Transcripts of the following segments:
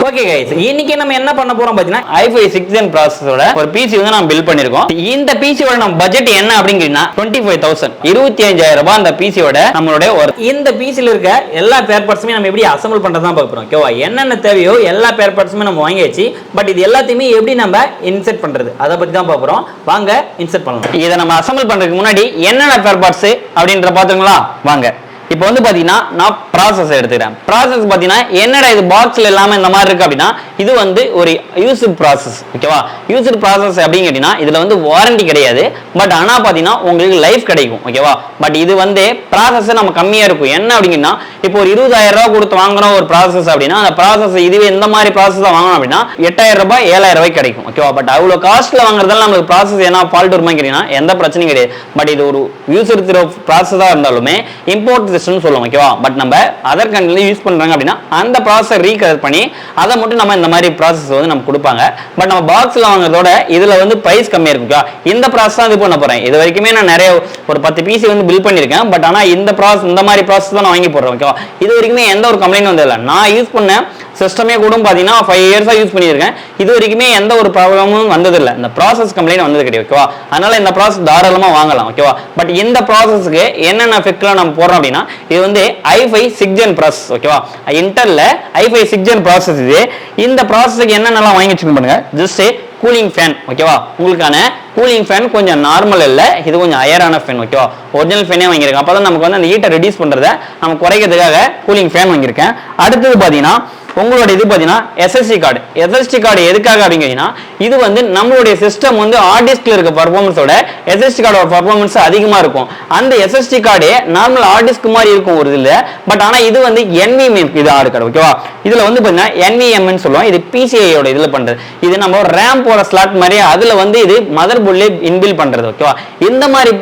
Okay guys, இன்னைக்கு நம்ம என்ன பண்ண போறோம் பாத்தீங்கன்னா i5 6th gen ப்ராசஸரோட ஒரு பிசி வந்து நம்ம பில்ட் பண்ணிருக்கோம். இந்த பிசியோட நம்ம பட்ஜெட் என்ன அப்படிங்கன்னா 25,000 25,000 ரூபாய் அந்த பிசியோட நம்மளுடைய ஒரு இந்த பிசில இருக்க எல்லா ஸ்பேர் பார்ட்ஸுமே நம்ம எப்படி அசெம்பிள் பண்றதா பார்க்க போறோம். ஓகேவா, என்னென்ன தேவையோ எல்லா ஸ்பேர் பார்ட்ஸுமே நம்ம வாங்கியாச்சு. பட் இது எல்லாத்தையுமே எப்படி நம்ம இன்செர்ட் பண்றது அதை பத்தி தான் பார்க்க போறோம். வாங்க இன்செர்ட் பண்ணலாம். இதை நம்ம அசெம்பிள் பண்றதுக்கு முன்னாடி என்னென்ன ஸ்பேர் பார்ட்ஸ் அப்படின்ற பாத்துங்களா. வாங்க இப்போ வந்து பாத்தீங்கன்னா நான் ப்ராசஸ் எடுத்துக்கிறேன். ப்ராசஸ் பாத்தீங்கன்னா என்னடா இது பாக்ஸ்ல இல்லாம இந்த மாதிரி இருக்கு அப்படின்னா இது வந்து ஒரு யூஸ்டு ப்ராசஸ். ஓகேவா, யூஸ்டு ப்ராசஸ் அப்படின்னு கேட்டீங்கன்னா இதுல வந்து வாரண்டி கிடையாது. பட் ஆனா பாத்தீங்கன்னா உங்களுக்கு லைஃப் கிடைக்கும். ஓகேவா, பட் இது வந்து ப்ராசஸ் நம்ம கம்மியா இருக்கும். என்ன அப்படின்னா இப்போ ஒரு 20,000 ரூபாய் கொடுத்து வாங்குறோம் ஒரு ப்ராசஸ் அப்படின்னா அந்த ப்ராசஸ் இதுவே இந்த மாதிரி ப்ராசஸ் தான் வாங்கணும் அப்படின்னா 8,000 ரூபாய் 7,000 ரூபாய் கிடைக்கும். ஓகேவா, பட் அவ்வளவு காஸ்ட்ல வாங்குறதால நமக்கு ப்ராசஸ் என்ன ஃபால்ட் வருமா கேட்டீங்கன்னா எந்த பிரச்சனையும் கிடையாது. பட் இது ஒரு யூசர் ப்ராசஸா இருந்தாலுமே இம்போர்ட் சொல்லுவோம். ஓகேவா, பட் நம்ம அதர் கண்ட்ரில யூஸ் பண்றாங்க அப்படின்னா அந்த ப்ராசஸர் ரீகலர் பண்ணி அதை மட்டும் நம்ம இந்த மாதிரி ப்ராசஸ் வந்து நம்ம கொடுப்பாங்க. பட் நம்ம பாக்ஸ்ல வாங்குறதோட இதுல வந்து பிரைஸ் கம்மியா இருக்கும். இந்த ப்ராசஸ் தான் இது பண்ண போறேன். இது வரைக்குமே நான் நிறைய ஒரு 10 பிசி வந்து பில்ட் பண்ணிருக்கேன். பட் ஆனா இந்த ப்ராசஸ் இந்த மாதிரி ப்ராசஸ் தான் நான் வாங்கி போடுறேன். ஓகேவா, இது வரைக்குமே எந்த ஒரு கம்ப்ளைண்ட் வந்ததில்லை. நான் யூஸ் பண்ண சிஸ்டமே கூட பாத்தீங்கன்னா 5 இயர்ஸா யூஸ் பண்ணியிருக்கேன். இது வரைக்குமே எந்த ஒரு ப்ராப்ளமும் வந்ததில்லை. இந்த ப்ராசஸ் கம்ப்ளைண்ட் வந்தது கிடையாது. ஓகேவா, அதனால இந்த ப்ராசஸ் தாராளமா வாங்கலாம். ஓகேவா, பட் இந்த ப்ராசஸ்க்கு என்னென்ன எஃபெக்ட்லாம் நம்ம போடுறோம் அப்படின்னா இது வந்து i5 6th gen ப்ராசஸ். ஓகேவா, இன்டெல்ல i5 6th gen ப்ராசஸ். இது இந்த ப்ராசஸ்க்கு என்னென்னலாம் வாங்கி வச்சுக்கணும் பண்ணுங்க. Just cooling fan. ஓகேவா, உங்களுக்கான கூலிங் ஃபேன் கொஞ்சம் நார்மல் இல்லை, இது கொஞ்சம் ஹையரான ஃபேன். ஓகேவா, ஒரிஜினல் ஃபேனே வாங்கியிருக்கேன். அப்போ தான் நமக்கு வந்து அந்த ஹீட்டை ரெடியூஸ் பண்ணுறதை நம்ம குறைக்கிறதுக்காக கூலிங் ஃபேன் வாங்கியிருக்கேன். அடுத்தது பார்த்தீங்கன்னா உங்களோட இது பார்த்தீங்கன்னா எஸ்எஸ்டி கார்டு. எஸ்எஸ்டி கார்டு எதுக்காக அப்படிங்கன்னா இது வந்து நம்மளுடைய சிஸ்டம் வந்து ஹார்ட் டிஸ்க்ல இருக்க பர்ஃபார்மன்ஸோட எஸ்எஸ்டி கார்டோட பர்ஃபார்மன்ஸ் அதிகமாக இருக்கும். அந்த SST card normal hard disk மாதிரி இருக்கும் ஒரு இதில். பட் ஆனால் இது வந்து NVMe இது ஹார்ட் கார்டு. ஓகேவா, இதில் வந்து பார்த்தீங்கன்னா NVMe சொல்லுவோம். இது PCIயோட இதில் பண்ணுறது. இது நம்ம ரேம் போகிற ஸ்லாட் மாதிரி அதில் வந்து இது மதர் போர்ட்லேயே இன்பில் பண்ணுறது. ஓகேவா, இந்த மாதிரி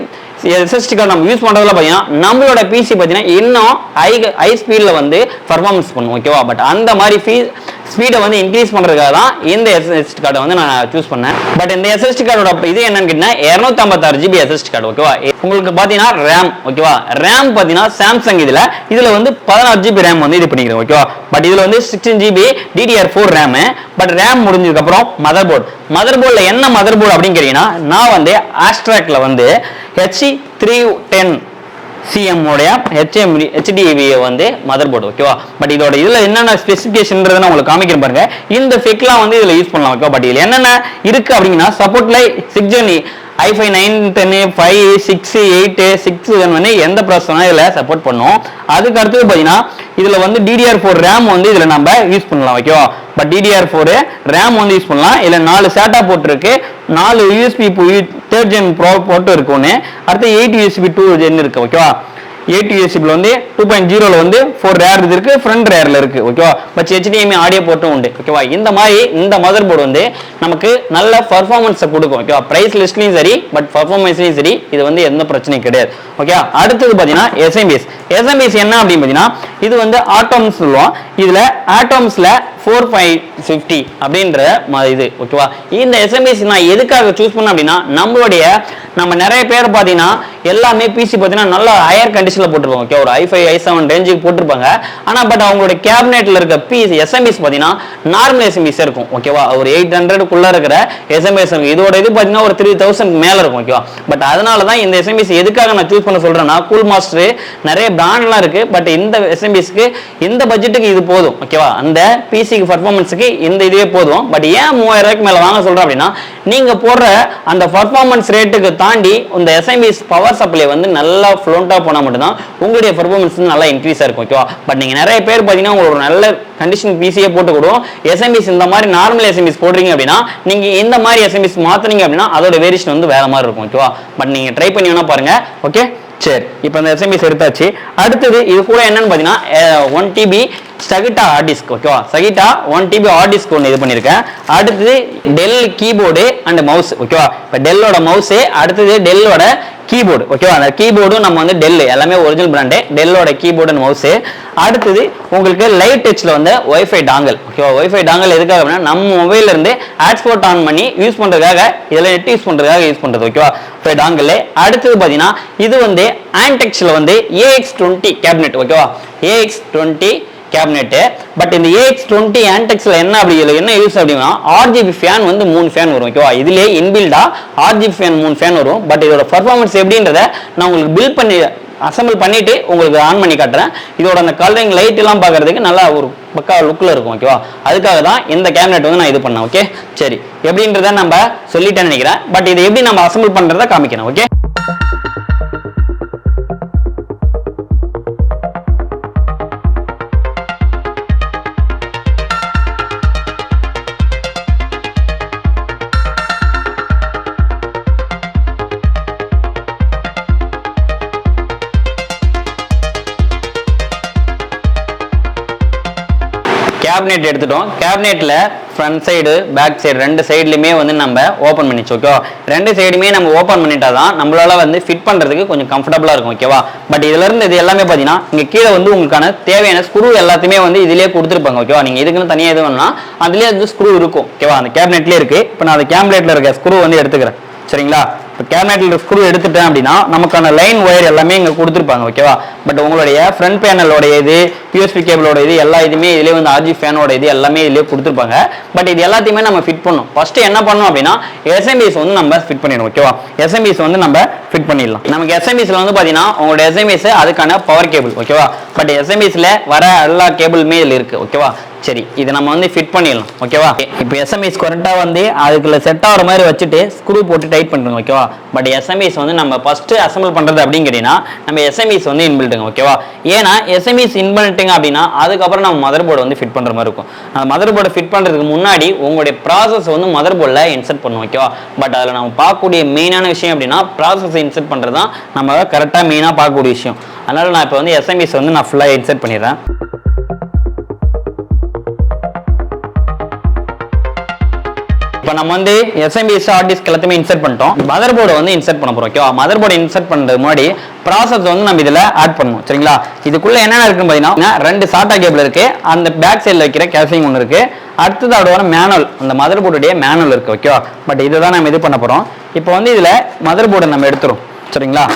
எஸ்எஸ்டி கார்டு நம்ம யூஸ் பண்றதுல பாத்தீங்கன்னா நம்மளோட பிசி பாத்தீங்கன்னா இன்னும் ஹை ஸ்பீட்ல வந்து பெர்ஃபார்மன்ஸ் பண்ணும். ஓகேவா, பட் அந்த மாதிரி ஸ்பீடை வந்து இன்க்ரீஸ் பண்றதுக்காக தான் இந்த எஸ்எஸ்டி கார்டை வந்து நான் சூஸ் பண்ணேன். பட் இந்த எஸ்எஸ்டி கார்டோட இது என்னன்னு கேட்டீங்கன்னா 256 GB எஸ்எஸ்டி கார்டு. ஓகேவா, உங்களுக்கு பாத்தீங்கன்னா ரேம். ஓகேவா, ரேம் பாத்தீங்கன்னா சாம்சங் இதுல வந்து 16 GB ரேம் வந்து இது பண்ணிக்கிறேன். ஓகேவா, பட் இதுல வந்து 16 GB DDR4 RAM. But RAM முடிஞ்சதுக்கு அப்புறம் மதர் போர்டுல என்ன மதர் போர்டு அப்படின்னு கேட்டீங்கன்னா நான் வந்து ஆஸ்ட்ராக்ல வந்து HC310 CM உடைய HDV வந்து மதர் போர்டு. ஓகேவா, பட் இதோட இதுல என்னென்ன ஸ்பெசிபிகேஷன்ன்றதை நான் உங்களுக்கு காமிக்கிறேன் பாருங்க. இந்த ஃபெக்லாம் வந்து இதுல யூஸ் பண்ணலாம். ஓகேவா, பட் இதுல என்னென்ன இருக்கு அப்படின்னா சப்போர்ட்ல 6 gen i5 9 10 5 6 8 6 வந்து எந்த ப்ராசஸர் இதுல சப்போர்ட் பண்ணும். அதுக்கு அடுத்து பாத்தீங்கன்னா இதுல வந்து DDR4 ரேம் வந்து இதுல நம்ம யூஸ் பண்ணலாம். ஓகேவா, பட் DDR4 ரேம் வந்து யூஸ் பண்ணலாம். இதுல 4 SATA போர்ட் இருக்கு, 4 USB 3rd gen போர்ட் இருக்கு ஒன்று, அடுத்து 8 USB 2 gen இருக்கு. ஓகேவா, 8 USB வந்து 2.0ல வந்து 4 ரேர் இருக்கு, ஃப்ரண்ட் ரேர்ல இருக்கு. ஓகேவா, பட் HDMI ஆடியோ போர்ட்டும் உண்டு. ஓகேவா, இந்த மாதிரி இந்த மதர் போர்டு வந்து நமக்கு நல்ல பர்ஃபார்மன்ஸை கொடுக்கும். ஓகேவா, பிரைஸ் லிஸ்ட்லயும் சரி பட் பர்ஃபார்மன்ஸ்லயும் சரி இது வந்து எந்த பிரச்சனையும் கிடையாது. ஓகே, அடுத்தது பாத்தீங்கன்னா எஸ்எம்பிஎஸ் என்ன அப்படின்னு பாத்தீங்கன்னா இது வந்து ஆட்டோம்ஸ் சொல்லுவோம். இதுல ஆட்டோம்ஸ்ல 4550 அப்படின்ற இது. ஓகேவா, இந்த எஸ்எம்பிஎஸ் நான் எதுக்காக சூஸ் பண்ண அப்படின்னா நம்ம நிறைய பேர் பாத்தீங்கன்னா எல்லாமே பிசி பாத்தீங்கன்னா நல்ல ஹையர் கண்டிஷன்ல போட்டுருப்பாங்க. ஓகே, ஒரு i5 i7 ரேஞ்சுக்கு போட்டிருப்பாங்க. ஆனா பட் அவங்களோட கேபினெட்ல இருக்க எஸ்எம்பிஎஸ் பாத்தீங்கன்னா நார்மல் எஸ்எம்பிஎஸ் இருக்கும். ஓகேவா, ஒரு 800 இருக்கிற எஸ்எம்பிஎஸ் இருக்கும். இதோட இது பாத்தீங்கன்னா ஒரு 3000 மேல இருக்கும். ஓகேவா, பட் அதனாலதான் இந்த எஸ்எம்பிஎஸ் எதுக்காக நான் சூஸ் பண்ண சொல்றேன்னா கூல் மாஸ்டர் நிறைய பிராண்ட்லாம் இருக்கு. பட் இந்த எஸ்எம்பிஎஸ்க்கு இந்த பட்ஜெட்டுக்கு இது போதும். ஓகேவா, அந்த பிசிக்கு பர்ஃபார்மன்ஸுக்கு இந்த இதுவே போதும். பட் ஏன் 3000 ரூபாய்க்கு மேல வாங்க சொல்றேன் அப்படின்னா நீங்க போடுற அந்த பர்ஃபார்மன்ஸ் ரேட்டுக்கு தாண்டி இந்த எஸ்எம்பிஎஸ் பவர் சப்ளை வந்து நல்லா ஃப்ளோண்டா போனா மட்டும்தான் உங்களுடைய பர்ஃபார்மன்ஸ் நல்லா இன்க்ரீஸ் இருக்கும். ஓகேவா, பட் நீங்க நிறைய பேர் பாத்தீங்கன்னா உங்களுக்கு ஒரு நல்ல கண்டிஷன் பிசியே போட்டு கொடுவோம். எஸ்எம்பிஎஸ் இந்த மாதிரி நார்மல் எஸ்எம்பிஎஸ் போடுறீங்க அப்படின்னா நீங்க இந்த மாதிரி எஸ்எம்பிஎஸ் மாத்துறீங்க அப்படின்னா அதோட வேரியேஷன் வந்து வேற மாதிரி இருக்கும். ஓகேவா, பட் நீங்க ட்ரை பண்ணி வேணா பாருங்க. ஓகே, சரி, இப்போ இந்த எஸ்எம்பிஎஸ் எடுத்தாச்சு. அடுத்தது இது கூட என்னன்னு பாத்தீங்கன்னா 1 TB சகிட்டா ஹார்ட் டிஸ்க். ஓகேவா, சகிட்டா 1 TB ஹார்ட் டிஸ்க் ஒன்று இது பண்ணியிருக்கேன். அடுத்தது டெல் கீபோர்டு அண்ட் மவுஸ். ஓகேவா, இப்போ டெல்லோட மவுஸ், அடுத்தது டெல்லோட கீபோர்டு. ஓகேவா, அந்த கீபோர்டும் நம்ம வந்து டெல் எல்லாமே ஒரிஜினல் பிராண்டு டெல்லோட கீபோர்டு அண்ட் மவுஸ். அடுத்தது உங்களுக்கு லைட் டச்ல வந்து வைஃபை டாங்கல். ஓகேவா, வைஃபை டாங்கல் எதுக்காக அப்படின்னா நம்ம மொபைல்ல இருந்து ஹாட்ஸ்பாட் ஆன் பண்ணி யூஸ் பண்றதுக்காக இதெல்லாம் நெட் யூஸ் பண்றதுக்காக யூஸ் பண்றது. ஓகேவா, வைஃபை டாங்கல். அடுத்தது பாத்தீங்கன்னா இது வந்து ஆன்டெக்ஸ்ல வந்து AX20 கேபினெட். ஓகேவா, AX20 கேபினெட். பட் இந்த AX20 Antexல என்ன யூஸ் அப்படின்னா RGB ஃபேன் வந்து 3 ஃபேன் வரும். ஓகேவா, இதுலயே இன்பில்டா RGB ஃபேன் 3 ஃபேன் வரும். பட் இதோட பெர்ஃபார்மன்ஸ் எப்படின்றத நான் உங்களுக்கு பில்ட் பண்ணி அசம்பிள் பண்ணிட்டு உங்களுக்கு ஆன் பண்ணி காட்டுறேன். இதோட அந்த கலரிங் லைட் எல்லாம் பார்க்கறதுக்கு நல்லா ஒரு பக்கா லுக்ல இருக்கும். ஓகேவா, அதுக்காக தான் இந்த கேபினெட் வந்து நான் இது பண்ணேன். ஓகே, சரி, எப்படின்றத நம்ம சொல்லிட்டேன்னு நினைக்கிறேன். பட் இதை எப்படி நம்ம அசம்பிள் பண்றதை காமிக்கணும். ஓகே, கேபினெட் எடுத்துட்டோம். கேபினெட்ல ஃப்ரண்ட் சைடு பேக் சைடு ரெண்டு சைடுலையுமே வந்து நம்ம ஓப்பன் பண்ணிச்சு. ஓகேவா, ரெண்டு சைடுமே நம்ம ஓப்பன் பண்ணிட்டா தான் நம்மளால வந்து ஃபிட் பண்றதுக்கு கொஞ்சம் கம்ஃபர்டபுளா இருக்கும். ஓகேவா, பட் இதுல இருந்து இது எல்லாமே பாத்தீங்கன்னா இங்க கீழே வந்து உங்களுக்கான தேவையான ஸ்க்ரூ எல்லாத்தையுமே வந்து இதுலயே கொடுத்துருப்பாங்க. ஓகேவா, நீங்க இதுக்குன்னு தனியாக எது வேணும்னா அதுலயே வந்து ஸ்க்ரூ இருக்கும். ஓகேவா, அந்த கேபினெட்லயே இருக்கு. இப்போ நான் அந்த கேபினெட்ல இருக்க ஸ்க்ரூ வந்து எடுத்துக்கிறேன். சரிங்களா, இப்போ கேபினெட்ல ஸ்க்ரூ எடுத்துட்டேன் அப்படின்னா நமக்கான லைன் ஒயர் எல்லாமே இங்க கொடுத்துருப்பாங்க. ஓகேவா, பட் உங்களுடைய ஃப்ரண்ட் பேனலோட இது USB கேபிளோட இது எல்லா இதுமே இதுலேயே வந்து RG ஃபேனோட இது எல்லாமே இதுலேயே கொடுத்துருப்பாங்க. பட் இது எல்லாத்தையுமே நம்ம ஃபிட் பண்ணணும். ஃபர்ஸ்ட் என்ன பண்ணணும் அப்படின்னா SMBS வந்து நம்ம ஃபிட் பண்ணிடணும். ஓகேவா, SMBS வந்து நம்ம ஃபிட் பண்ணிடலாம். நமக்கு SMBSல வந்து பார்த்தீங்கன்னா உங்களோட SMBS அதுக்கான பவர் கேபிள். ஓகேவா, பட் SMBSல வர எல்லா கேபிளுமே இதில் இருக்கு. ஓகேவா, சரி, இதை நம்ம வந்து ஃபிட் பண்ணிடலாம். ஓகேவா, இப்போ SMBS கரெக்டாக வந்து அதுக்குள்ள செட் ஆகிற மாதிரி வச்சுட்டு ஸ்க்ரூ போட்டு டைட் பண்ணுங்க. ஓகேவா, பட் SMBS வந்து நம்ம ஃபர்ஸ்ட் அசம்பிள் பண்றது அப்படின்னு கேட்டீங்கன்னா நம்ம SMBS வந்து இன்பில்ட்டுங்க. ஓகேவா, ஏன்னா SMBS இன்பில்ட்டுங்க அப்படின்னா அதுக்கப்புறம் நம்ம மதர் போர்டு வந்து ஃபிட் பண்ற மாதிரி இருக்கும். அந்த மதர் போர்டை ஃபிட் பண்றதுக்கு முன்னாடி உங்களுடைய ப்ராசஸ் வந்து மதர் போர்டில் இன்சர்ட் பண்ணுவோம். ஓகேவா, பட் அதில் நம்ம பார்க்கக்கூடிய மெயினான விஷயம் அப்படின்னா ப்ராசஸ் இன்சர்ட் பண்றது தான் நம்ம கரெக்டாக மெயினாக பார்க்கக்கூடிய விஷயம். அதனால நான் இப்போ வந்து SMBS வந்து நான் ஃபுல்லாக இன்சர்ட் பண்ணிடுறேன். இப்போ நம்ம வந்து SMBS ஹார்ட் டிஸ்க் எல்லாத்தையுமே இன்சர்ட் பண்ணிட்டோம். மதர் போர்டை வந்து இன்சர்ட் பண்ண போறோம். ஓகேவா, மதர் போர்டை இன்சர்ட் பண்றது முன்னாடி ப்ராசஸ் வந்து நம்ம இதில் ஆட் பண்ணுவோம். சரிங்களா, இதுக்குள்ள என்னென்ன இருக்குன்னு பார்த்தீங்கன்னா ரெண்டு சாட்டா கேபிள் இருக்கு, அந்த பேக் சைடில் வைக்கிற கேசிங் ஒன்று இருக்கு, அடுத்தது அதோட மேனுவல், அந்த மதர் போர்டுடைய மேனுவல் இருக்கு. ஓகேவா, பட் இதை தான் நம்ம இது பண்ண போறோம். இப்போ வந்து இதில் மதர் போர்டை நம்ம எடுத்துரும். சரிங்களா,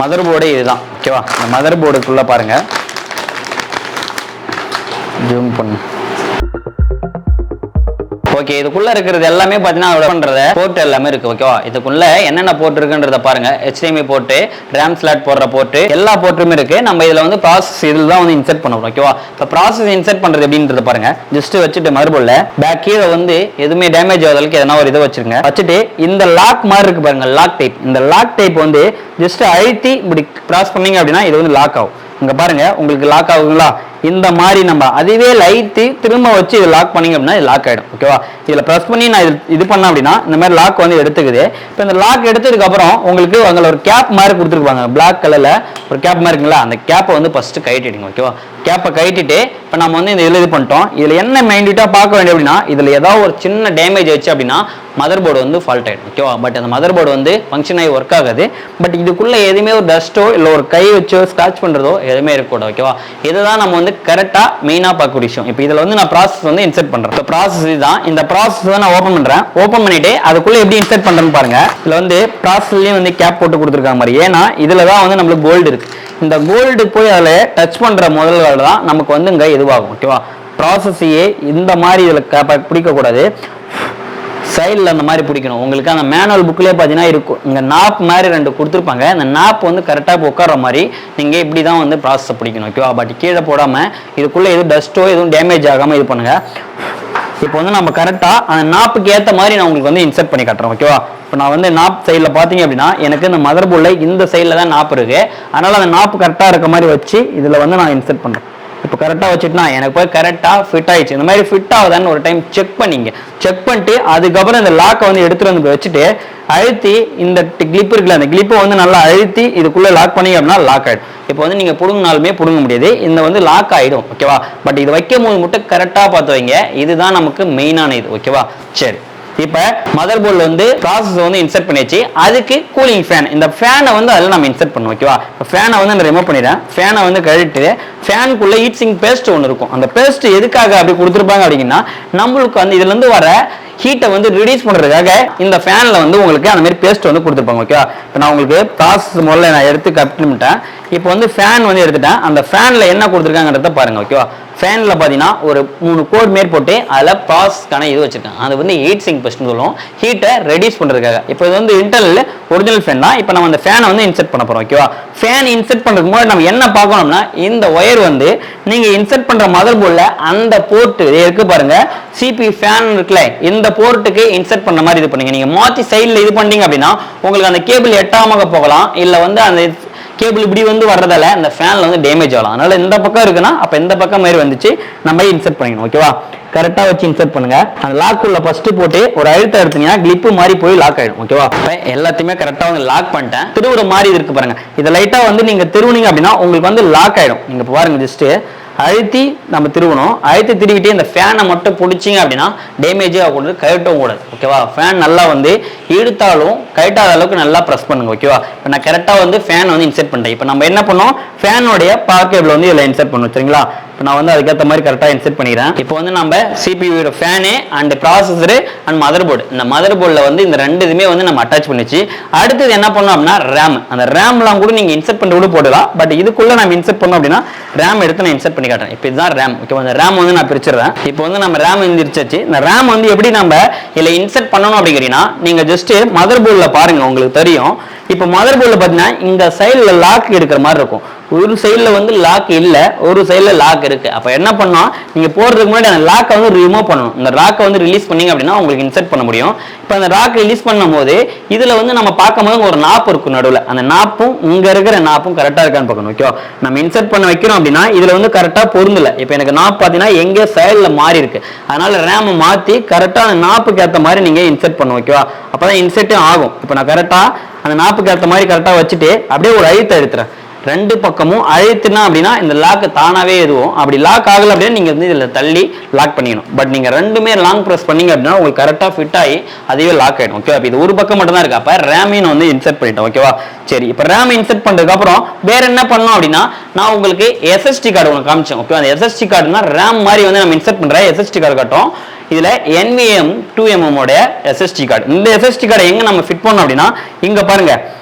மதர் போர்டு இதுதான். ஓகேவா, இந்த மதர் போர்டுக்குள்ள பாருங்க, ஜூம் பண்ணு. ஓகே, இதுக்குள்ள இருக்கிறது எல்லாமே பார்த்தீங்கன்னா அதோட பண்றத போர்ட் எல்லாமே இருக்கு. ஓகேவா, இதுக்குள்ள என்னென்ன போர்ட் இருக்குன்றத பாருங்க. HDMI போர்ட், RAM ஸ்லாட் போடுற போர்ட், எல்லா போர்ட்டுமே இருக்கு. நம்ம இதுல வந்து ப்ராசஸ் இதில் தான் வந்து இன்சர்ட் பண்ணுவோம். ஓகேவா, இப்போ ப்ராசஸ் இன்சர்ட் பண்றது எப்படின்றத பாருங்க. ஜஸ்ட் வச்சுட்டு மறுபடியும் பேக் கீழே வந்து எதுவுமே டேமேஜ் ஆகாதளவுக்கு எதனா ஒரு இதை வச்சிருங்க. வச்சுட்டு இந்த லாக் மாதிரி இருக்கு பாருங்க, லாக் டைப். இந்த லாக் டைப் வந்து ஜஸ்ட் அழுத்தி இப்படி கிராஸ் பண்ணீங்க அப்படின்னா இது வந்து லாக் ஆகும். இங்க பாருங்க, உங்களுக்கு லாக் ஆகுங்களா? இந்த மாதிரி நம்ம அதுவே லைட்டு திரும்ப வச்சு இது லாக் பண்ணீங்க அப்படின்னா இது லாக் ஆகிடும். ஓகேவா, இதில் ப்ரெஸ் பண்ணி நான் இது பண்ணேன் அப்படின்னா இந்த மாதிரி லாக் வந்து எடுத்துக்குது. இப்போ இந்த லாக் எடுத்ததுக்கு அப்புறம் உங்களுக்கு அங்கே ஒரு கேப் மாதிரி கொடுத்துருப்பாங்க, பிளாக் கலரில் ஒரு கேப் மாதிரி இருக்குங்களா, அந்த கேப்பை வந்து ஃபர்ஸ்ட் கழட்டிடுங்க. ஓகேவா, கேப்பை கழட்டிட்டு இப்போ நம்ம வந்து இந்த இதில் இது பண்ணிட்டோம். இதில் என்ன மைண்டிட்டாக பார்க்க வேண்டிய அப்படின்னா இதில் ஏதாவது ஒரு சின்ன டேமேஜ் ஆச்சு அப்படின்னா மதர் போர்டு வந்து ஃபால்ட் ஆகிடும். ஓகேவா, பட் அந்த மதர் போர்டு வந்து ஃபங்க்ஷன் ஆகி ஒர்க் ஆகாது. பட் இதுக்குள்ளே எதுவுமே ஒரு டஸ்ட்டோ இல்லை ஒரு கை வச்சோ ஸ்க்ராட்ச் பண்ணுறதோ எதுவுமே இருக்கக்கூடாது. ஓகேவா, இதுதான் நம்ம வந்து கரெக்டாக மெயினாக பார்க்கக்கூடிய விஷயம். இப்போ இதில் வந்து நான் ப்ராசஸ் வந்து இன்சர்ட் பண்ணுறேன். இப்போ ப்ராசஸ் இதுதான். இந்த ப்ராசஸ் தான் நான் ஓப்பன் பண்ணுறேன். ஓப்பன் பண்ணிட்டு அதுக்குள்ளே எப்படி இன்சர்ட் பண்ணுறேன்னு பாருங்க. இதில் வந்து ப்ராசஸ்லேயும் வந்து கேப் போட்டு கொடுத்துருக்காங்க மாதிரி. ஏன்னா இதில் தான் வந்து நம்மளுக்கு கோல்டு இருக்குது. இந்த கோல்டு போய் அதில் டச் பண்ணுற முதல்கள் தான் நமக்கு வந்து இங்கே இதுவாகும். ஓகேவா, ப்ராசஸையே இந்த மாதிரி இதில் பிடிக்கக்கூடாது, சைடில் அந்த மாதிரி பிடிக்கணும். உங்களுக்கு அந்த மேனுவல் புக்லேயே பார்த்தீங்கன்னா இருக்கும், இங்கே நாப் மாதிரி ரெண்டு கொடுத்துருப்பாங்க. அந்த நாப் வந்து கரெக்டாக உட்கார மாதிரி நீங்கள் இப்படி தான் வந்து ப்ராசஸை பிடிக்கணும். ஓகேவா, பட் கீழே போடாமல் இதுக்குள்ளே எதுவும் டஸ்ட்டோ எதுவும் டேமேஜ் ஆகாமல் இது பண்ணுங்கள். இப்போ வந்து நம்ம கரெக்டாக அந்த நாப்புக்கு ஏற்ற மாதிரி நான் உங்களுக்கு வந்து இன்சர்ட் பண்ணி காட்டுறேன். ஓகேவா, இப்போ நான் வந்து நாப் சைடில் பார்த்தீங்க அப்படின்னா எனக்கு இந்த மதர் போர்டில் இந்த சைடில் தான் நாப் இருக்குது. அதனால் அந்த நாப்பு கரெக்டாக இருக்க மாதிரி வச்சு இதில் வந்து நான் இன்சர்ட் பண்ணுறேன். இப்போ கரெக்டாக வச்சுட்டுனா எனக்கு போய் கரெக்டாக ஃபிட் ஆயிடுச்சு. இந்த மாதிரி ஃபிட் ஆகுதான்னு ஒரு டைம் செக் பண்ணிட்டு அதுக்கப்புறம் இந்த லாக்கை வந்து எடுத்துகிட்டு வந்து வச்சுட்டு அழுத்தி இந்த கிளிப் இருக்குல்ல, அந்த கிளிப்பை வந்து நல்லா அழுத்தி இதுக்குள்ளே லாக் பண்ணி அப்படின்னா லாக் ஆகிடும். இப்போ வந்து நீங்கள் பிடுங்கினாலுமே பிடுங்க முடியாது, இந்த வந்து லாக் ஆகிடும். ஓகேவா, பட் இது வைக்கும் போது மட்டும் கரெக்டாக பார்த்து வைங்க. இதுதான் நமக்கு மெயினான இது. ஓகேவா, சரி, இப்போ மதர் போர்டில் வந்து ப்ராசஸ் வந்து இன்சர்ட் பண்ணியாச்சு. அதுக்கு கூலிங் ஃபேன், இந்த ஃபேனை வந்து அதில் நம்ம இன்சர்ட் பண்ணுவோம். ஓகேவா? ஃபேனை வந்து நான் ரிமூவ் பண்ணிடுறேன். ஃபேனை வந்து கழட்டு ஃபேனுக்குள்ள ஹீட் சிங்க் பேஸ்ட் ஒன்று இருக்கும். அந்த பேஸ்ட் எதுக்காக அப்படி கொடுத்துருப்பாங்க அப்படின்னா, நம்மளுக்கு வந்து இதுல இருந்து வர ஹீட்டை வந்து ரிடியூஸ் பண்றதுக்காக இந்த ஃபேன்ல வந்து உங்களுக்கு அந்த மாதிரி பேஸ்ட் வந்து கொடுத்துருப்பாங்க. ஓகேவா? இப்போ நான் உங்களுக்கு ப்ராசஸ் முதல்ல நான் எடுத்து கற்றுட்டேன். இப்போ வந்து ஃபேன் வந்து எடுத்துட்டேன். அந்த ஃபேன்ல என்ன கொடுத்துருக்காங்கன்றத பாருங்க. ஓகேவா? ஃபேன்ல பார்த்தீங்கன்னா ஒரு 3 கோட் மேற் போட்டு அதில் ப்ராசஸ்க்கான இது வச்சிருக்காங்க. அது வந்து ஹீட் சிங்க் பெஸ்ட்னு சொல்லுவோம், ஹீட்டை ரெடியூஸ் பண்ணுறதுக்காக. இப்போ இது வந்து இன்டர்னல் ஒரிஜினல் ஃபேன் தான். இப்போ நம்ம அந்த ஃபேனை வந்து இன்சர்ட் பண்ண போகிறோம். ஓகேவா? ஃபேன் இன்சர்ட் பண்ணுறதுக்கு முன்னாடி நம்ம என்ன பார்க்கணும்னா, இந்த ஒயர் வந்து நீங்கள் இன்சர்ட் பண்ணுற மதர் போர்டில் அந்த போர்ட்டு இருக்கு பாருங்க, சிபி ஃபேன் இருக்குல்ல, இந்த போர்ட்டுக்கு இன்சர்ட் பண்ண மாதிரி இது பண்ணுங்க. நீங்கள் மாற்றி சைடில் இது பண்ணீங்க அப்படின்னா உங்களுக்கு அந்த கேபிள் எட்டாம போகலாம், இல்லை வந்து அந்த கேபிள் இப்படி வந்து வர்றதால இந்த ஃபேன்ல வந்து டேமேஜ் ஆகலாம். அதனால இந்த பக்கம் இருக்குன்னா அப்ப இந்த பக்கம் மாதிரி வந்துச்சு நம்ம இன்சர்ட் பண்ணிக்கணும். ஓகேவா? கரெக்டா வச்சு இன்சர்ட் பண்ணுங்க. அந்த லாக் உள்ள ஃபர்ஸ்ட் போட்டு ஒரு அழுத்த எடுத்தீங்கன்னா கிளிப் மாதிரி போய் லாக் ஆயிடும். ஓகேவா? எல்லாத்தையுமே கரெக்டா வந்து லாக் பண்ணிட்டேன். திருவுற மாதிரி இருக்கு பாருங்க, இதை லைட்டா வந்து நீங்க திருவுனீங்க அப்படின்னா உங்களுக்கு வந்து லாக் ஆயிடும். நீங்க பாருங்க, ஜஸ்ட் அழுத்தி நம்ம திருவணும். அழுத்தி திருவிட்டு இந்த ஃபேனை மட்டும் பிடிச்சிங்க அப்படின்னா டேமேஜே ஆகக்கூடாது, கழட்டவும் கூடாது. ஓகேவா? ஃபேன் நல்லா வந்து இழுத்தாலும் கழட்டாத அளவுக்கு நல்லா ப்ரெஸ் பண்ணுங்க. ஓகேவா? இப்போ நான் கரெக்டாக வந்து ஃபேன் வந்து இன்சர்ட் பண்ணிட்டேன். இப்போ நம்ம என்ன பண்ணோம், ஃபேனுடைய பவர் கேபிள் வந்து இதில் இன்சர்ட் பண்ணணும். சரிங்களா? இப்போ நான் வந்து அதுக்கேற்ற மாதிரி கரெக்டாக இன்சர்ட் பண்ணிக்கிறேன். இப்போ வந்து நம்ம சிபியூட fan and processor and motherboard, இந்த மதர் போர்டில் வந்து இந்த ரெண்டு இதுவுமே வந்து நம்ம அட்டாச் பண்ணிச்சு. அடுத்தது என்ன பண்ணோம் அப்படின்னா ரேம். அந்த ரேம்லாம் கூட நீங்கள் இன்சர்ட் பண்ணி கூட போடலாம். பட் இதுக்குள்ளே நம்ம இன்சர்ட் பண்ணோம் அப்படின்னா ரேம் எடுத்து நான் இன்சர்ட் பண்ணி காட்டுறேன். இப்போ இதுதான் ரேம். ஓகே, அந்த ரேம் வந்து நான் பிரிச்சிடுறேன். இப்போ வந்து நம்ம ரேம் இருந்துருச்சு. இந்த ரேம் வந்து எப்படி நம்ம இதில் இன்சர்ட் பண்ணணும் அப்படிங்கிறீங்கன்னா, நீங்கள் ஜஸ்ட் மதர் போர்டில் பாருங்க, உங்களுக்கு தெரியும். இப்போ மதர் போர்டில் பார்த்தீங்கன்னா இந்த சைடில் லாக் எடுக்கிற மாதிரி இருக்கும். ஒரு சைடில் வந்து லாக் இல்லை, ஒரு சைடில் லாக் இருக்கு. அப்போ என்ன பண்ணோம், நீங்கள் போடுறதுக்கு முன்னாடி அந்த லாக்கை வந்து ரிமூவ் பண்ணணும். இந்த லாக்கை வந்து ரிலீஸ் பண்ணீங்க அப்படின்னா உங்களுக்கு இன்சர்ட் பண்ண முடியும். இப்போ அந்த லாக் ரிலீஸ் பண்ணும் போது இதில் வந்து நம்ம பார்க்கும்போது ஒரு நாப்பு இருக்கும் நடுவில். அந்த நாப்பும் இங்கே இருக்கிற நாப்பும் கரெக்டாக இருக்கான்னு பார்க்கணும். ஓகே, நம்ம இன்சர்ட் பண்ண வைக்கிறோம் அப்படின்னா இதில் வந்து கரெக்டாக பொருந்தல. இப்போ எனக்கு நாப்பு பார்த்தீங்கன்னா எங்கே சைடில் மாறி இருக்கு. அதனால ரேமை மாற்றி கரெக்டாக அந்த நாப்புக்கு ஏற்ற மாதிரி நீங்கள் இன்சர்ட் பண்ணணும். ஓகேவா? அப்போ தான் இன்சர்ட்டே ஆகும். இப்போ நான் கரெக்டாக அந்த நாப்புக்கு ஏற்ற மாதிரி கரெக்டாக வச்சுட்டு அப்படியே ஒரு அழுத்த எடுத்துறேன். ரெண்டு பக்கமும் அழுத்தினா அப்படின்னா இந்த லாக் தானாவே எதுவும். அப்படி லாக் ஆகல அப்படின்னா நீங்க வந்து இதுல தள்ளி லாக் பண்ணிடணும். பட் நீங்க ரெண்டுமே லாங் பிரஸ் பண்ணீங்க அப்படின்னா உங்களுக்கு கரெக்டா ஃபிட் ஆகி அதுவே லாக் ஆயிடும். ஓகேவா? இது ஒரு பக்கம் மட்டும் தான் இருக்கு. அப்ப ரேமின் வந்து இன்சர்ட் பண்ணிட்டேன். ஓகேவா? சரி, இப்போ ரேம் இன்சர்ட் பண்ணதுக்கு அப்புறம் வேற என்ன பண்ணோம் அப்படின்னா, நான் உங்களுக்கு எஸ்எஸ்டி கார்டு ஒன்று காமிச்சேன். ஓகே, அந்த எஸ்எஸ்டி கார்டுனா ரேம் மாதிரி வந்து நம்ம இன்சர்ட் பண்ற எஸ்எஸ்டி கார்டு காட்டும். இதுல NVM 2mm உடைய எஸ்எஸ்டி கார்டு. இந்த எஸ்எஸ்டி கார்டை எங்க நம்ம ஃபிட் பண்ணோம் அப்படின்னா, இங்க பாருங்க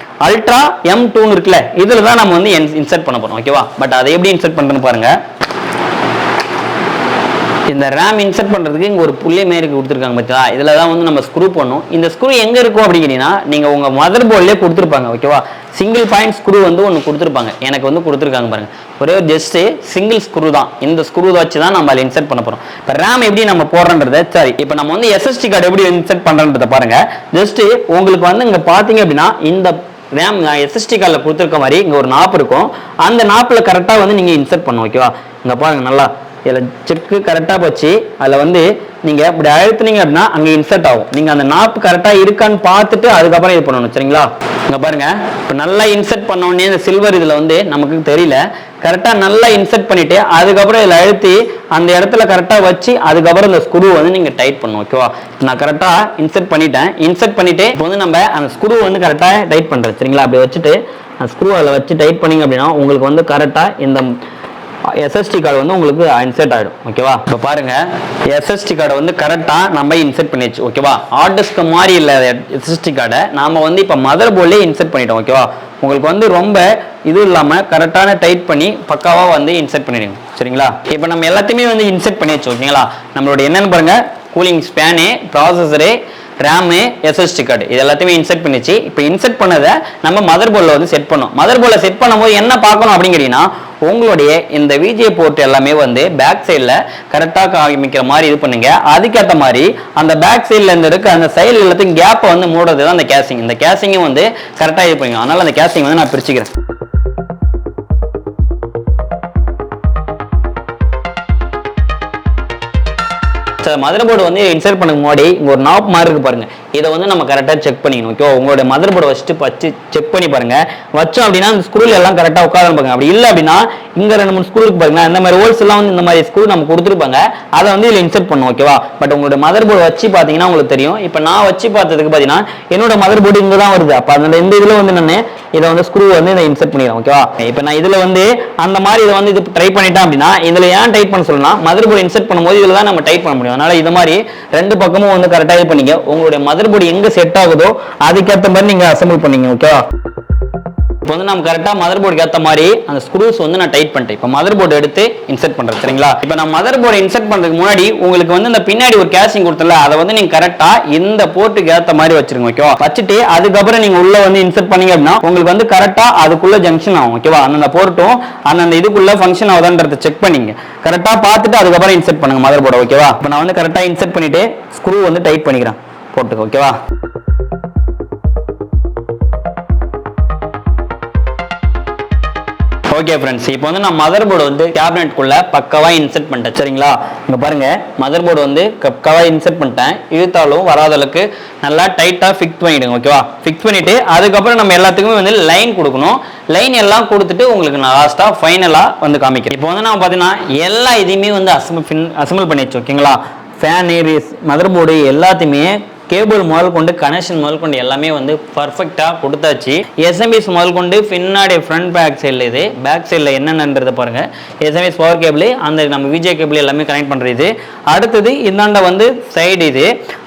அல்ட்ரா M2 இருக்குல்ல, இதுல தான் நம்ம வந்து இன்சர்ட் பண்ண போறோம். ஓகேவா? பட் அதை எப்படி இன்சர்ட் பண்றேன்னு பாருங்க. இந்த ரேம் இன்சர்ட் பண்றதுக்கு இங்க ஒரு புள்ளி மாரி கொடுத்துருக்காங்க பார்த்தா, இதுல தான் வந்து நம்ம ஸ்க்ரூ பண்ணணும். இந்த ஸ்க்ரூ எங்க இருக்கும் அப்படிங்கிறீங்கன்னா, நீங்க உங்க மதர் போர்ட்லயே கொடுத்துருப்பாங்க. ஓகேவா? சிங்கிள் பாயிண்ட் ஸ்க்ரூ வந்து ஒன்று கொடுத்துருப்பாங்க. எனக்கு வந்து கொடுத்துருக்காங்க பாருங்க, ஒரே ஜஸ்ட் சிங்கிள் ஸ்க்ரூ தான். இந்த ஸ்க்ரூ வச்சு தான் நம்ம இன்சர்ட் பண்ண போறோம். இப்போ ரேம் எப்படி நம்ம போடுறன்றத, சரி இப்போ நம்ம வந்து எஸ்எஸ்டி கார்டு எப்படி இன்சர்ட் பண்றன்றத பாருங்க. ஜஸ்ட் உங்களுக்கு வந்து இங்க பாத்தீங்க அப்படின்னா இந்த ரேம் எஸ்எஸ்டி கார்டில் கொடுத்துருக்க மாதிரி இங்கே ஒரு நாப்பு இருக்கும். அந்த நாப்பில் கரெக்டாக வந்து நீங்கள் இன்சர்ட் பண்ணணும். ஓகேவா? இங்கே பாருங்க, நல்லா இதில் செக்கு கரெக்டாக வச்சு அதில் வந்து நீங்கள் இப்படி அழுத்துனீங்க அப்படின்னா அங்கே இன்சர்ட் ஆகும். நீங்கள் அந்த நாப்பு கரெக்டாக இருக்கான்னு பார்த்துட்டு அதுக்கப்புறம் இது பண்ணணும். சரிங்களா? இங்கே பாருங்க, இப்போ நல்லா இன்சர்ட் பண்ண உடனே இந்த சில்வர் இதில் வந்து நமக்கு தெரியல. கரெக்டாக நல்லா இன்சர்ட் பண்ணிட்டு அதுக்கப்புறம் இதில் அழுத்தி அந்த இடத்துல கரெக்டாக வச்சு அதுக்கப்புறம் இந்த ஸ்க்ரூ வந்து நீங்கள் டைட் பண்ணணும். ஓகேவா? நான் கரெக்டாக இன்சர்ட் பண்ணிட்டேன். இன்சர்ட் பண்ணிட்டு இப்போ வந்து நம்ம அந்த ஸ்க்ரூ வந்து கரெக்டாக டைட் பண்ணுறோம். சரிங்களா? அப்படி வச்சுட்டு அந்த ஸ்க்ரூ அதில் வச்சு டைட் பண்ணிங்க அப்படின்னா உங்களுக்கு வந்து கரெக்டாக இந்த எஸ்எஸ்டி கார்டு வந்து உங்களுக்கு இன்சர்ட் ஆகிடும். ஓகேவா? இப்போ பாருங்க, எஸ்எஸ்டி கார்டை வந்து கரெக்டாக நம்ம இன்சர்ட் பண்ணிடுச்சு. ஓகேவா? ஹார்ட் டிஸ்க் மாதிரி இல்லை எஸ்எஸ்டி கார்டை நாம வந்து இப்போ மதர் போர்ட்லேயே இன்சர்ட் பண்ணிட்டோம். ஓகேவா? உங்களுக்கு வந்து ரொம்ப இது இல்லாமல் கரெக்டான டைட் பண்ணி பக்காவாக வந்து இன்சர்ட் பண்ணிடுங்க. சரிங்களா? இப்போ நம்ம எல்லாத்தையுமே வந்து இன்சர்ட் பண்ணியாச்சு. ஓகேங்களா? நம்மளோட என்னன்னு பாருங்க, cooling span, processor, RAM, SST card, இது எல்லாத்தையுமே இன்சர்ட் பண்ணிச்சு. இப்போ இன்சர்ட் பண்ணதை நம்ம மதர் போர்டில் வந்து செட் பண்ணோம். மதர் போர்டில் செட் பண்ணும்போது என்ன பார்க்கணும் அப்படிங்கிறீங்கன்னா, உங்களுடைய இந்த விஜே போர்ட் எல்லாமே வந்து பேக் சைடில் கரெக்டாக காமிக்கிற மாதிரி இது பண்ணுங்க. அதுக்கேற்ற மாதிரி அந்த பேக் சைடில் இருந்து இருக்க அந்த சைடில் எல்லாத்தையும் கேப்பை வந்து மூடுறது தான் அந்த கேசிங். இந்த கேசிங்கும் வந்து கரெக்டாக இது பண்ணுங்க. அதனால அந்த கேசிங் வந்து நான் பிரிச்சுக்கிறேன். மதர் போர்டு வந்து இன்சர்ட் பண்ண முன்னாடி இங்க ஒரு நாப் மாதிரி இருக்கு பாருங்க, இதை வந்து நம்ம கரெக்டா செக் பண்ணிக்கணும். ஓகே, உங்களுடைய மதர் போர்டு வச்சு செக் பண்ணி பாருங்க. வச்சோம் அப்படின்னா அந்த ஸ்க்ரூல எல்லாம் கரெக்டா உட்கார பாருங்க. அப்படி இல்லை அப்படின்னா இங்க 2-3 ஸ்க்ரூ இருக்கு பாருங்க, இந்த மாதிரி ஹோல்ஸ் எல்லாம் வந்து இந்த மாதிரி ஸ்க்ரூ நம்ம கொடுத்துருப்பாங்க, அதை வந்து இதுல இன்சர்ட் பண்ணும். ஓகேவா, பட் உங்களுடைய மதர் போர்டு வச்சு பாத்தீங்கன்னா உங்களுக்கு தெரியும். இப்போ நான் வச்சு பார்த்ததுக்கு பாத்தீங்கன்னா என்னோட மதர் போர்டு இங்க தான் வருது. அப்ப அந்த இந்த இதுல வந்து நான் இதை வந்து ஸ்க்ரூ வந்து இதை இன்சர்ட் பண்ணிடுறேன். ஓகேவா, இப்போ நான் இதுல வந்து அந்த மாதிரி இதை வந்து இது ட்ரை பண்ணிட்டேன் அப்படின்னா இதுல ஏன் டைட் பண்ண சொல்லணும்னா மதர் போர்டு இன்சர்ட் பண்ணும்போது இதுல தான் நம்ம டைட் பண்ண முடியும். அதனால இது மாதிரி 2 பக்கமும் வந்து கரெக்டா இது பண்ணீங்க. உங்களுடைய மதர் போர்டு எங்க செட் ஆகுதோ அதுக்கேற்ற மாதிரி நீங்க அசெம்பிள் பண்ணீங்க. ஓகேவா, இப்போ வந்து நம்ம கரெக்டா மதர் போர்டுக்கு ஏற்ற மாதிரி அந்த ஸ்க்ரூஸ் வந்து நான் டைட் பண்ணிட்டேன். இப்போ மதர் போர்டு எடுத்து இன்சர்ட் பண்றேன். சரிங்களா, இப்போ நான் மதர் போர்டு இன்சர்ட் பண்றதுக்கு முன்னாடி உங்களுக்கு வந்து இந்த பின்னாடி ஒரு கேசிங் கொடுத்தல, அதை வந்து நீங்க கரெக்டா இந்த போர்ட்டுக்கு ஏற்ற மாதிரி வச்சிருங்க. ஓகேவா, வச்சுட்டு அதுக்கப்புறம் நீங்க உள்ள வந்து இன்சர்ட் பண்ணீங்க அப்படின்னா உங்களுக்கு வந்து கரெக்டா அதுக்குள்ள ஜங்ஷன் ஆகும். ஓகேவா, அந்த போர்ட்டும் அந்த இதுக்குள்ள ஃபங்க்ஷன் ஆகுதான்றதை செக் பண்ணீங்க. கரெக்டா பார்த்துட்டு அதுக்கப்புறம் இன்சர்ட் பண்ணுங்க மதர் போர்டு. ஓகேவா, இப்போ நான் வந்து கரெக்டா இன்சர்ட் பண்ணிட்டு ஸ்க்ரூ வந்து டைட் பண்ணிக்கிறேன் போர்ட்டுக்கு. ஓகேவா, ஓகே ஃப்ரெண்ட்ஸ், இப்போ வந்து நான் மதர் போர்டு வந்து கேபினெட்குள்ள பக்கவா இன்சர்ட் பண்ணிட்டேன். சரிங்களா, இங்க பாருங்க மதர் போர்டு வந்து பக்கவா இன்சர்ட் பண்ணிட்டேன். இழுத்தாலும் வராத அளவுக்கு நல்லா டைட்டா ஃபிக்ஸ் பண்ணிடுங்க. ஓகேவா, ஃபிக்ஸ் பண்ணிட்டு அதுக்கப்புறம் நம்ம எல்லாத்துக்குமே வந்து லைன் கொடுக்கணும். லைன் எல்லாம் கொடுத்துட்டு உங்களுக்கு நான் லாஸ்டா ஃபைனலா வந்து காமிக்கிறேன். இப்போ வந்து நான் பாத்தீங்கன்னா எல்லா இதையுமே வந்து அசம்பிள் பண்ணி வச்சு. ஓகேங்களா, ஃபேன் ஏரிஸ் மதர் போர்டு எல்லாத்தையுமே கேபிள் முதல் கொண்டு கனெக்ஷன் முதல் கொண்டு எல்லாமே வந்து பர்ஃபெக்டாக கொடுத்தாச்சு. எஸ்எம்பிஎஸ் முதல் கொண்டு பின்னாடி ஃப்ரண்ட் பேக் சைடில் இது பேக் சைடில் என்னென்னன்றதை பாருங்க. எஸ்எம்பிஎஸ் பவர் கேபிள் அந்த நம்ம விஜே கேபிள் எல்லாமே கனெக்ட் பண்ணுறது. அடுத்தது இந்தாண்ட வந்து சைடு இது.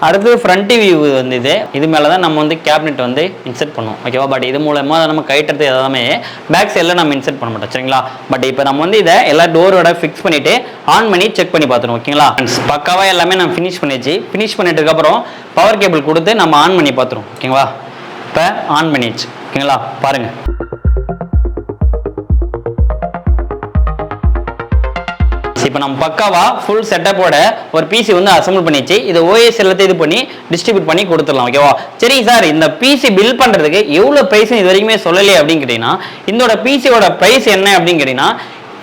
அடுத்தது ஃப்ரண்ட் வியூ வந்து இது மேலே தான் நம்ம வந்து கேபினெட் வந்து இன்சர்ட் பண்ணுவோம். ஓகேவா, பட் இது மூலமாக நம்ம கைட்டுறது எல்லாமே பேக் சைடில் நம்ம இன்சர்ட் பண்ண மாட்டோம். சரிங்களா, பட் இப்போ நம்ம வந்து இதை எல்லா டோரோட ஃபிக்ஸ் பண்ணிட்டு ஆன் பண்ணி செக் பண்ணி பார்த்துருவோம். ஓகேங்களா, பக்காவாக எல்லாமே நம்ம ஃபினிஷ் பண்ணிச்சு. ஃபினிஷ் பண்ணிட்டதுக்கப்புறம் பவர் கேபிள் கொடுத்து நம்ம ஆன் பண்ணி பார்த்துருவோம். ஓகேங்களா, இப்போ ஆன் பண்ணிடுச்சு. ஓகேங்களா, பாருங்க. இப்போ நம்ம பக்காவா ஃபுல் செட்டப்போட ஒரு பிசி வந்து அசம்பிள் பண்ணிச்சு. இது ஓஎஸ் எல்லாத்தையும் இது பண்ணி டிஸ்ட்ரிபியூட் பண்ணி கொடுத்துடலாம். ஓகேவா, சரி சார், இந்த பிசி பில் பண்றதுக்கு எவ்வளவு பிரைஸ் இது வரைக்குமே சொல்லலையே அப்படின்னு கேட்டீங்கன்னா இதோட பிசியோட பிரைஸ் என்ன அப்படின்னு கேட்டீங்கன்னா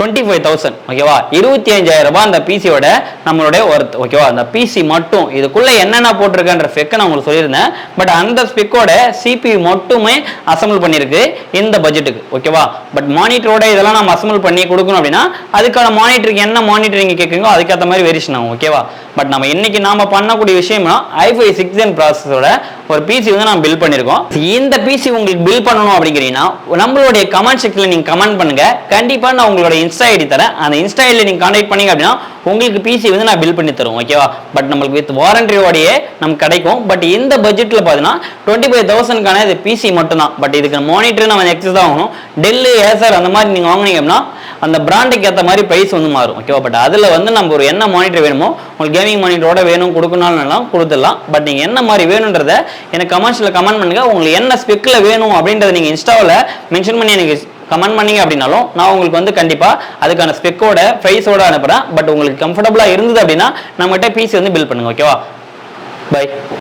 25,000. ஓகேவா, 25,000 ரூபாய் அந்த பிசியோட நம்மளுடைய ஒர்த். ஓகேவா, அந்த பிசி மட்டும் இதுக்குள்ள என்னென்ன போட்டிருக்கன்ற ஸ்பெக்கை நான் உங்களுக்கு சொல்லியிருந்தேன். பட் அந்த ஸ்பெக்கோட சிபியூ மட்டுமே அசம்பிள் பண்ணியிருக்கு இந்த பட்ஜெட்டுக்கு. ஓகேவா, பட் மானிட்டரோட இதெல்லாம் நம்ம அசம்பிள் பண்ணி கொடுக்கணும் அப்படின்னா அதுக்கான மானிட்டருக்கு என்ன மானிட்டர் நீங்க கேட்குறீங்களோ அதுக்கேற்ற மாதிரி வேரியேஷன் ஆகும். ஓகேவா, பட் நம்ம இன்னைக்கு நாம பண்ணக்கூடிய விஷயம்னா i5 6th gen ப்ராசஸரோட ஒரு பிசி வந்து நம்ம பில் பண்ணியிருக்கோம். இந்த பிசி உங்களுக்கு பில் பண்ணணும் அப்படிங்கிறீங்கன்னா நம்மளுடைய கமெண்ட் செக்ஷன்ல நீங்க கமெண்ட் பண்ணுங்க. கண்டிப்பா நான் உங்களோட இன்ஸ்டா ஐடி தரேன். அந்த இன்ஸ்டா ஐடியில் நீங்க கான்டாக்ட் பண்ணீங்க அப்படின்னா உங்களுக்கு பிசி வந்து நான் பில் பண்ணி தருவோம். ஓகேவா, பட் நம்மளுக்கு வித் வாரண்டியோடயே நமக்கு கிடைக்கும். பட் இந்த பட்ஜெட்ல பாத்தீங்கன்னா 25,000க்கான இது பிசி மட்டும் தான். பட் இதுக்கு மானிட்டர் நம்ம எக்ஸஸ் ஆகணும். டெல் ஏசர் அந்த மாதிரி நீங்க வாங்குனீங்க அப்படின்னா அந்த பிராண்டுக்கு ஏற்ற மாதிரி பிரைஸ் வந்து மாறும். ஓகேவா, பட் அதுல வந்து நம்ம ஒரு என்ன மானிட்டர் வேணுமோ உங்களுக்கு கேமிங் மானிட்டரோட வேணும் கொடுக்கணும்னாலும் கொடுத்துடலாம். பட் நீங்க என்ன மாதிரி வேணும்ன்றத எனக்கு கமெண்ட்ஸ்ல கமெண்ட் பண்ணுங்க. உங்களுக்கு என்ன ஸ்பெக்ல வேணும் அப்படின்றத நீங்க இன்ஸ்டாவில் மென்ஷன் பண்ணி எனக்கு கமெண்ட் பண்ணீங்க அப்படின்னாலும் நான் உங்களுக்கு வந்து கண்டிப்பா அதுக்கான ஸ்பெக்கோட பிரைஸோட அனுப்புறேன். பட் உங்களுக்கு கம்ஃபர்டபுளா இருந்தது அப்படின்னா நம்மகிட்ட பிசி வந்து பில் பண்ணுங்க. ஓகேவா, பை.